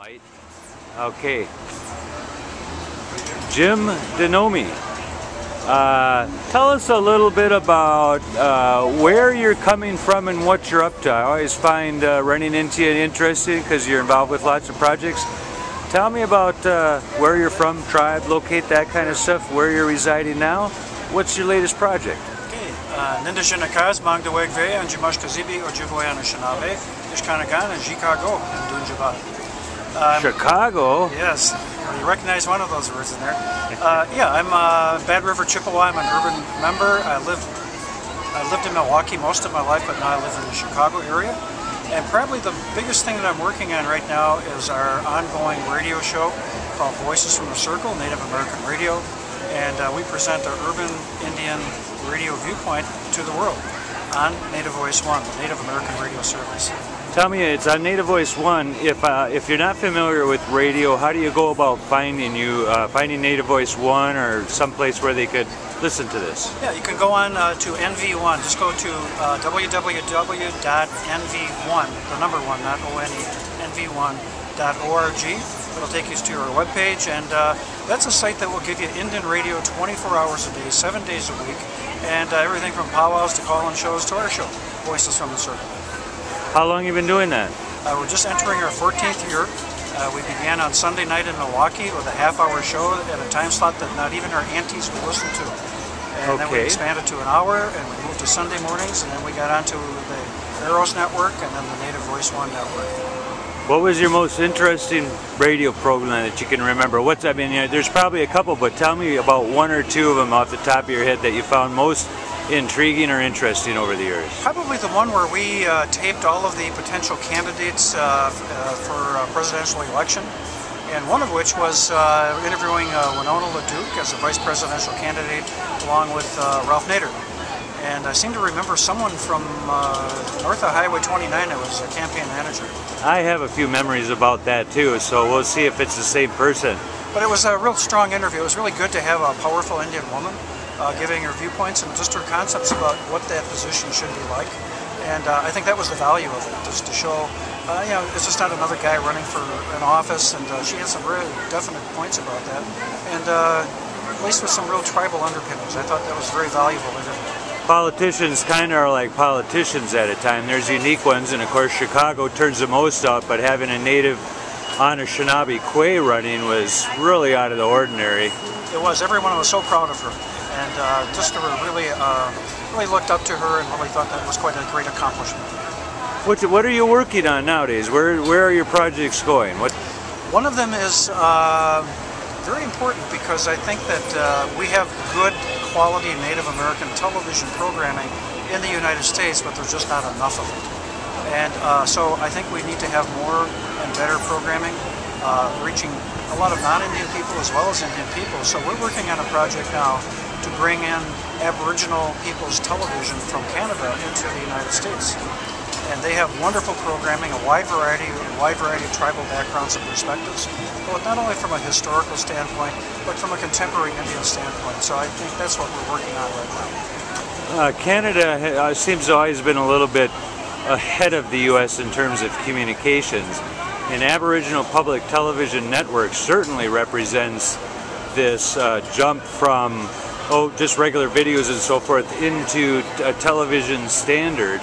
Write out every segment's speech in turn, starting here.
Might. Okay. Jim Denomie. Tell us a little bit about where you're coming from and what you're up to. I always find running into you interesting because you're involved with lots of projects. Tell me about where you're from, tribe, locate, that kind of stuff, where you're residing now. What's your latest project? Ninda Nakaz, Mangdawegve, and Jimashkazibi, or Jivoyana Shanabe, Ishkanagan, and Chicago, and Dunjaba. Chicago? Yes, you recognize one of those words in there. Yeah, I'm Bad River, Chippewa. I'm an urban member. I lived in Milwaukee most of my life, but now I live in the Chicago area. And probably the biggest thing that I'm working on right now is our ongoing radio show called Voices from the Circle, Native American Radio. And we present our urban Indian radio viewpoint to the world on Native Voice One, the Native American radio service. Tell me, it's on Native Voice One. If you're not familiar with radio, how do you go about finding Native Voice One or someplace where they could listen to this? Yeah, you can go on to NV1. Just go to www.nv1, the number one, not O-N-E, nv1.org. It'll take you to our webpage, and that's a site that will give you Indian radio 24 hours a day, 7 days a week, and everything from powwows to call-in shows to our show, Voices from the Circle. How long have you been doing that? We're just entering our 14th year. We began on Sunday night in Milwaukee with a half-hour show at a time slot that not even our aunties would listen to. And then we expanded to an hour, and we moved to Sunday mornings, and then we got onto the Eros Network and then the Native Voice One Network. What was your most interesting radio program that you can remember? There's probably a couple, but tell me about one or two of them off the top of your head that you found most intriguing or interesting over the years. Probably the one where we taped all of the potential candidates for a presidential election, and one of which was interviewing Winona LaDuke as a vice presidential candidate along with Ralph Nader. And I seem to remember someone from north of Highway 29 that was a campaign manager. I have a few memories about that too, so we'll see if it's the same person. But it was a real strong interview. It was really good to have a powerful Indian woman giving her viewpoints and just her concepts about what that position should be like. And I think that was the value of it, just to show, it's just not another guy running for an office, and she had some really definite points about that. And at least with some real tribal underpinnings. I thought that was a very valuable interview. Politicians kind of are like politicians at a time. There's unique ones, and of course Chicago turns the most out, but having a native Anishinaabe running was really out of the ordinary. It was. Everyone was so proud of her, and just really looked up to her and really thought that was quite a great accomplishment. What are you working on nowadays? Where are your projects going? One of them is very important because I think that we have good quality Native American television programming in the United States, but there's just not enough of it. And so I think we need to have more and better programming, reaching a lot of non-Indian people as well as Indian people. So we're working on a project now to bring in Aboriginal people's television from Canada into the United States. And they have wonderful programming, a wide variety of tribal backgrounds and perspectives, both not only from a historical standpoint, but from a contemporary Indian standpoint. So I think that's what we're working on right now. Canada seems to always been a little bit ahead of the U.S. in terms of communications. And Aboriginal Public Television Network certainly represents this jump from just regular videos and so forth into a television standard.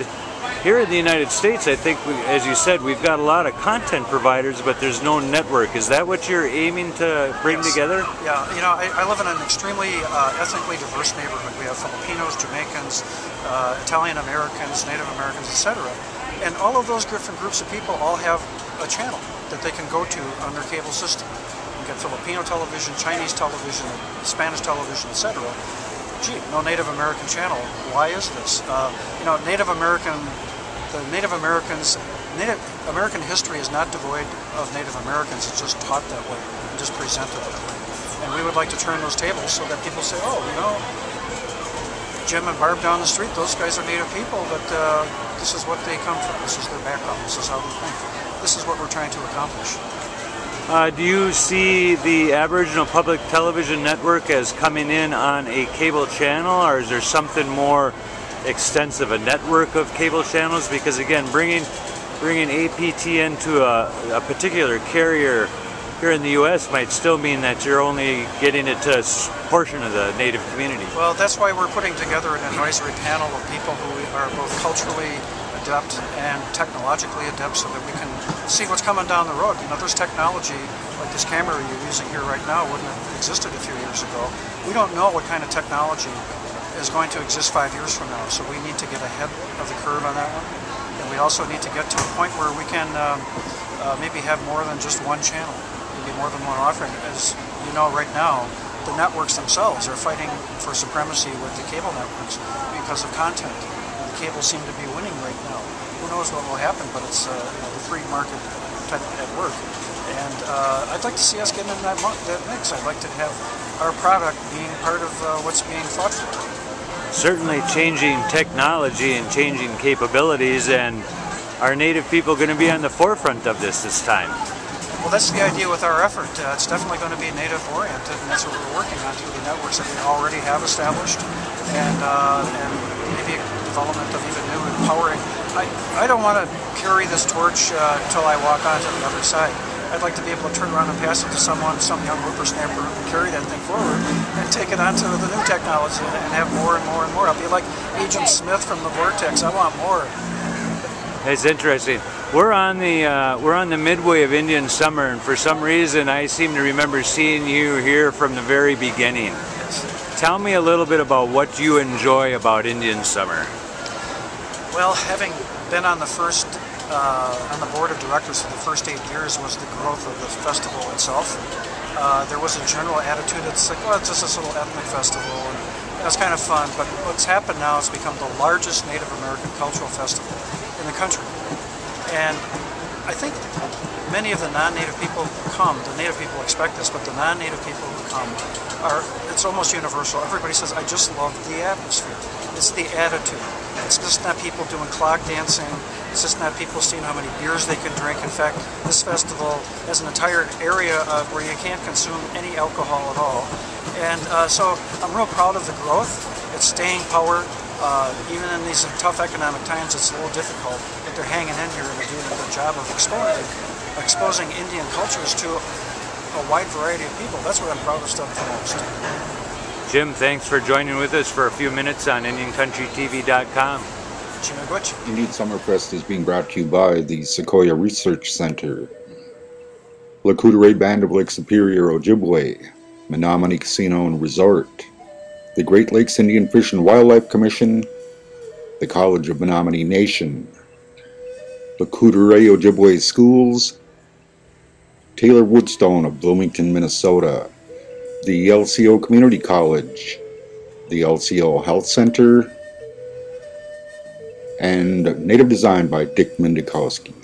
Here in the United States, I think, as you said, we've got a lot of content providers, but there's no network. Is that what you're aiming to bring together? Yeah, I live in an extremely ethnically diverse neighborhood. We have Filipinos, Jamaicans, Italian Americans, Native Americans, etc. And all of those different groups of people all have a channel that they can go to on their cable system. You can get Filipino television, Chinese television, Spanish television, etc. Gee, no Native American channel. Why is this? Native American history is not devoid of Native Americans. It's just taught that way and just presented that way. And we would like to turn those tables so that people say, oh, Jim and Barb down the street, those guys are Native people, but this is what they come from. This is their background. This is how they think. This is what we're trying to accomplish. Do you see the Aboriginal Public Television Network as coming in on a cable channel, or is there something more extensive, a network of cable channels? Because again, bringing bringing APTN to a particular carrier here in the U.S. might still mean that you're only getting it to a portion of the Native community. Well, that's why we're putting together an advisory panel of people who are both culturally adept and technologically adept so that we can see what's coming down the road. You know, there's technology like this camera you're using here right now wouldn't have existed a few years ago. We don't know what kind of technology is going to exist 5 years from now, so we need to get ahead of the curve on that one. And we also need to get to a point where we can maybe have more than just one channel, maybe more than one offering. As you know, right now, the networks themselves are fighting for supremacy with the cable networks because of content. And the cables seem to be winning right now. Who knows what will happen, but it's the free market type at work. And I'd like to see us get in that mix. I'd like to have our product being part of what's being fought for. Certainly changing technology and changing capabilities, and are Native people going to be on the forefront of this time? Well, that's the idea with our effort. It's definitely going to be Native oriented, and that's what we're working on through the networks that we already have established, and maybe development of even new empowering. I don't want to carry this torch until I walk onto the other side. I'd like to be able to turn around and pass it to someone, some young whippersnapper who can carry that thing forward and take it onto the new technology and have more and more and more. I'll be like Agent Smith from the Vortex. I want more. It's interesting. We're on the midway of Indian summer, and for some reason I seem to remember seeing you here from the very beginning. Yes. Tell me a little bit about what you enjoy about Indian summer. Well, having been on the board of directors for the first 8 years was the growth of the festival itself. There was a general attitude, it's like, well, it's just this little ethnic festival, and it's kind of fun, but what's happened now is become the largest Native American cultural festival in the country. And I think many of the non-Native people who come, the Native people expect this, but the non-Native people who come it's almost universal. Everybody says, I just love the atmosphere. It's the attitude. It's just not people doing clock dancing. It's just not people seeing how many beers they can drink. In fact, this festival has an entire area where you can't consume any alcohol at all. And so I'm real proud of the growth. It's staying power. Even in these tough economic times, it's a little difficult, but they're hanging in here and they're doing a good job of exposing Indian cultures to a wide variety of people. That's what I'm proudest of the most. Jim, thanks for joining with us for a few minutes on IndianCountryTV.com. Indian Summerfest is being brought to you by the Sequoia Research Center, La Coudray Band of Lake Superior, Ojibwe, Menominee Casino and Resort, the Great Lakes Indian Fish and Wildlife Commission, the College of Menominee Nation, La Coudray Ojibwe Schools, Taylor Woodstone of Bloomington, Minnesota, the LCO Community College, the LCO Health Center, and Native Design by Dick Mendikowski.